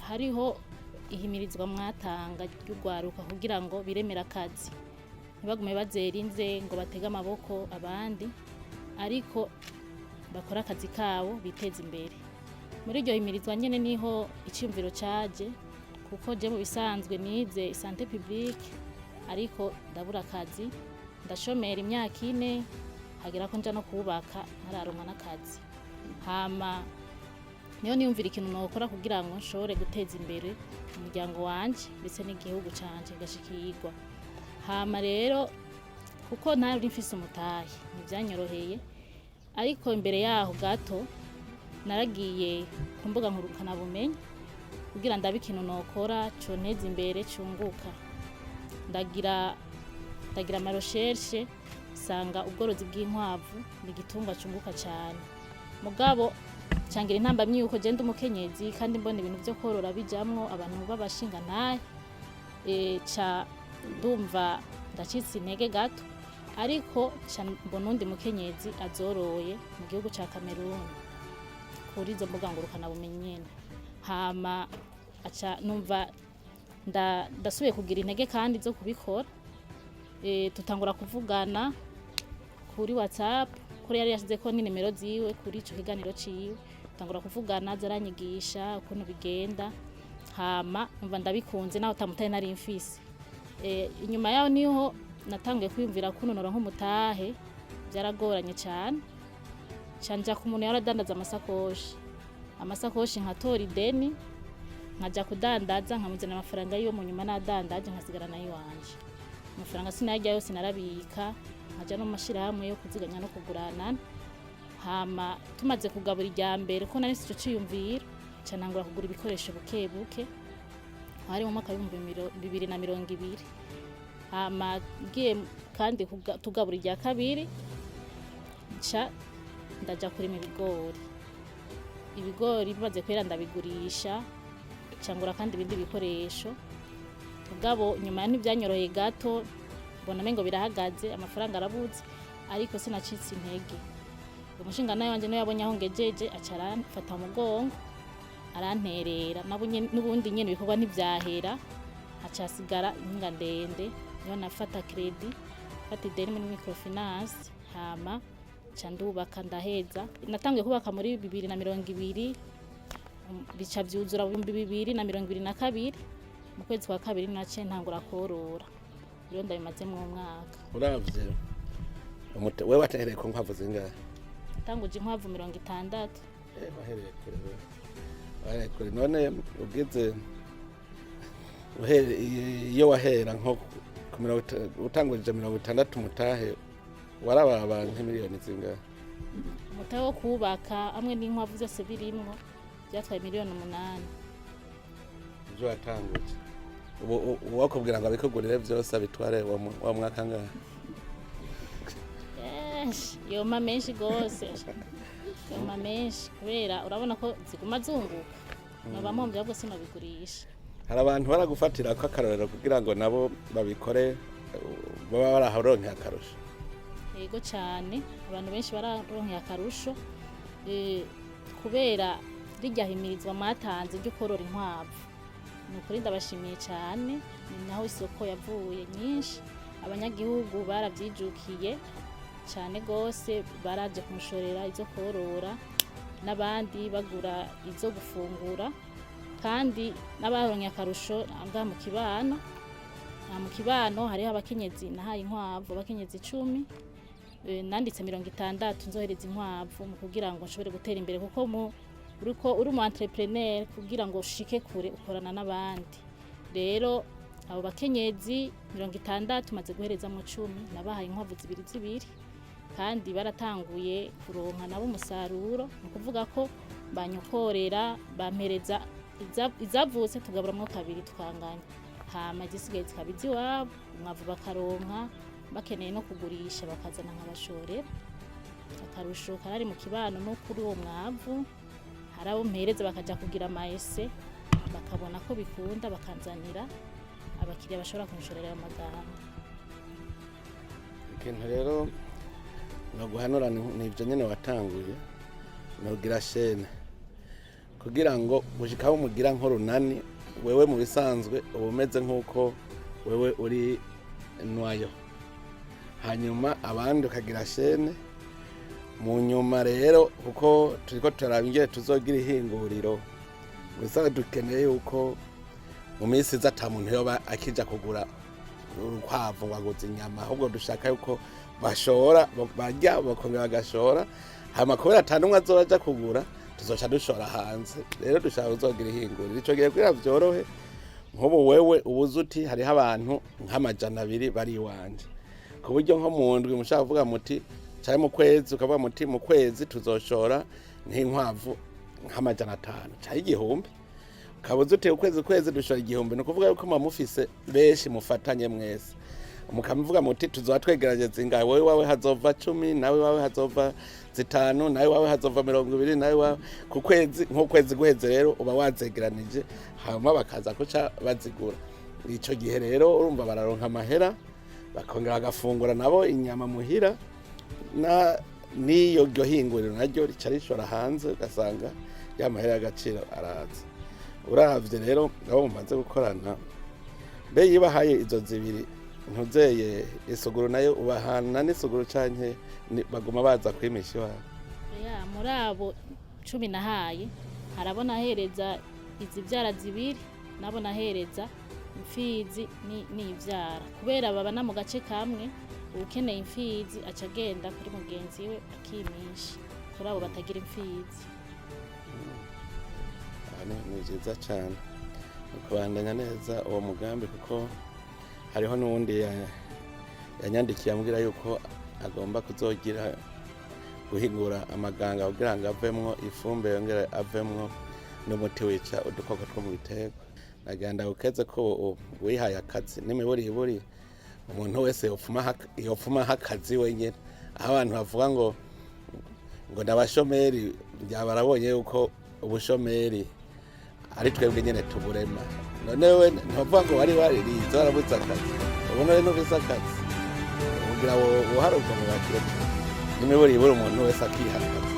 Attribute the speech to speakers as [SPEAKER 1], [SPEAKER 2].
[SPEAKER 1] hariho ihimirizwa mwatanga ry'ugwaruka kugira ngo biremera akazi ntibagume bazerinze ngo batege amaboko abandi ariko bakora akazi kabo biteza imbere. Muri iryo himirizwa nyene niho iciyumviro caje kuko je mu bisanzwe nize santé publique ariko ndabura akazi ndashomera imyaka 4 hagera ko nja no kubaka ntararonka n'akazi. Hama niyo niyumvira ikintu nokora kugira ngo nshobore guteza imbere umuryango wanje ndetse n'igihugu canje gashikirwa. Hama rero kuko ntari mfise umutahe ntivyanyoroheye ariko imbere yaho gato naragiye ku mbuga nkurukana bumenyi kugira ndabe ikintu nokora conteza imbere cunguka. Ndagira ama recherche sanga ubworozi bw'inkwavu ni igitungwa cunguka cyane. Mugabo cangira intambamye yuko je ndumukenyezi kandi mbona ibintu byo korora bijamwo abantu babashinga ntaye ca ndumva ndacitse intege gato ariko mbona undi mukenyezi azoroye mu gihugu ca Cameroon kuri izo mbuga ngurukana bumenyi nyene. Hama aca numva ndasubiye kugira intege kandi zo kubikora. Tutangura kuvugana kuri WhatsApp kuri yari yashize ko ni nimero ziwe kuri ico kiganiro ciwe tutangura kuvugana zaranyigisha ukuntu bigenda. Hama numva ndabikunze naho tamutaye nari mfise. Inyuma yaho niho natanguye kwiyumvira kuno noronka umutahe byaragoranye cyane canja ku muntu yaradandaza amasakoshi nkatora ideni nkaja kudandaza nkamuzana amafaranga yo mu nyuma nadandaje nkasigara nayo wanje. Amafaranga sinajya yose narabika nkaja no mashirahamwe yo kuziganya no kugurana. Hama tumaze kugabura ijyambere ko nari sico ciyumvira canangura kugura ibikoresho buke buke hari mu mwaka wa 2020. Hama giye kandi tugabura ijya kabiri ca ndaja kurima ibigori bimaze kwera ndabigurisha cangura kandi ibindi bikoresho. Mugabo nyuma ntivyanyoroheye gato mbona mengo birahagaze amafaranga arabuze ariko sinacitse intege. Umushinga nayo wanje no yabonye aho ngejeje acarana fata mugongo aranterera n'ubundi nyene bikorwa ntivyahera acasigara inga ndende niyo nafata credit fata ideni muri microfinance. Hama ca ndubaka ndaheza natangiye kubaka muri 2020 bica vyuzura 2022 mu kwezi kwa kabiri nace ntangura korora rero ndabimaze mu mwaka.
[SPEAKER 2] Uravye wewe watereye ko nkwavu zingahe?
[SPEAKER 1] Tanguje inkwavu 60.
[SPEAKER 2] Bahereye kure none ugize iyo wahera nko utanguje 60 mutahe warababa nk'imiliyoni zingahe?
[SPEAKER 1] Umutahe wo kubaka amwe n'inkwavu zose birimwo byatwaye 8 miliyoni.
[SPEAKER 2] Ibyo watanguje wakubwira ngo abikugurire byose abitware wa mwaka ngahe?
[SPEAKER 1] Yoma menshi gose yoma menshi kubera urabona ko ziguma zunguka noba mpomvye ahubwo sinabigurisha.
[SPEAKER 2] Hari abantu baragufatira ko akarorero kugira ngo nabo babikore baba baraharonka akarusho.
[SPEAKER 1] Yego cyane abantu benshi bararonka akarusho kubera rijya himirizwa mwatanze ryo korora inkwavu. Nukuri ndabashimiye cyane naho isoko yavuye nyinshi abanyagihugu baravyijukiye cyane gose baraje kumushorera izo korora n'abandi bagura izo gufungura kandi n'abaronka akarusho anga mu kibano hariho abakenyezi nahaye inkwavu abakenyezi 10 nanditse 60 nzohereza inkwavu mu kugira ngo nshobore gutera imbere kuko uri mu entrepreneur kugira ngo ushike kure ukorana n'abandi. Rero abo bakenyezi 60 maze guhereza mu 10 nabahaye inkwavu 2 kandi baratanguye kuronka nabo umusaruro no kuvuga ko banyokorera bampereza izavutse tugaburamwo kabiri tukanganya. Hama igisigaye zikabizi wabo umwavu bakaronka bakeneye no kugurisha bakazana nk'abashorera. Akarusho karari mu kibano no kuri uwo mwavu harabo mpereza bakaja kugira maese bakabona ko bikunda bakanzanira abakiriya bashobora kunshorera amaganga.
[SPEAKER 2] Ikintu rero no guhanura nivyo nyene watanguye nogira shene kugira ngo gushikaho mugira nk'urunani wewe mu bisanzwe uba umeze nk'uko wewe uri nwayo, hanyuma abandi ukagira shene. Mu nyuma rero kuko turiko turabingire tuzogira ihinguriro, gusa dukeneye yuko mu minsi iza ata muntu yoba akija kugura urukwavu waguze inyama, ahubwo dushaka yuko bashora barya bakongera bagashora, hama kubera ata n'umwe azoba aja kugura tuzoca dushora hanze. Rero dushaka kuzogira ihinguriro, ico gihe kugira vyorohe, nk'ubu wewe ubuze uti hariho abantu nk'200 bari iwanje, ku buryo nko mu ndwi mushaka kuvuga muti cyane mu kwezi ukavuga muti mu kwezi tuzoshora nk'inkwavu nk'500 cyangwa 1000, kabuze uti ukwezi dushora 1000. Nukuvuga yuko mufise benshi mufatanye mwese, mukamuvuga muti tuzoba twegerageza ingahe, wowe wawe hazova 10, nawe wawe hazova 5, nawe wawe hazova 20, nawe wawe ku kwezi. Nk'ukwezi guheze rero uba wazegeranije, hama bakaza kuca bazigura. Ico gihe rero urumva bararonka amahera, bakongera bagafungura nabo inyama muhira, na niyo ryo hinguriro naryo rica rishora hanze, ugasanga ya mahera y'agaciro araza. Uravye rero abo mumaze gukorana, mbe yibahaye izo zibiri ntuzeye isuguru nayo ubahana n'isuguru canke baguma baza kwimisha iwabo?
[SPEAKER 1] Muri abo 10 nahaye harabona ahereza izivyara zibiri, nabo nahereza imfizi n'ivyara, kubera babana mu gace kamwe. Ukeneye imfizi aca agenda kuri mugenzi we akimisha, kuri abo batagira imfizi.
[SPEAKER 2] Ni vyiza cane ukubandanya neza uwo mugambi, kuko hariho n'uwundi yanyandikiye ambwira yuko agomba kuzogira guhingura amaganga kugira ngo avemwo ifumbire, yongere avemwo n'umuti wica udukoko two mu biterwa. Nagenda ukeze ko wihaye akazi n'imiburiburi umuntu wese yofuma hakazi wenyene, aho abantu bavuga ngo n'abashomeri, barabonye yuko ubushomeri ari twebwe nyene tuburema. None we ntuvuga ngo wari waririza warabuze akazi, ubona rero ntufise akazi, ugira woharuka mu bakire n'imiburiburi umuntu wese akiha akazi.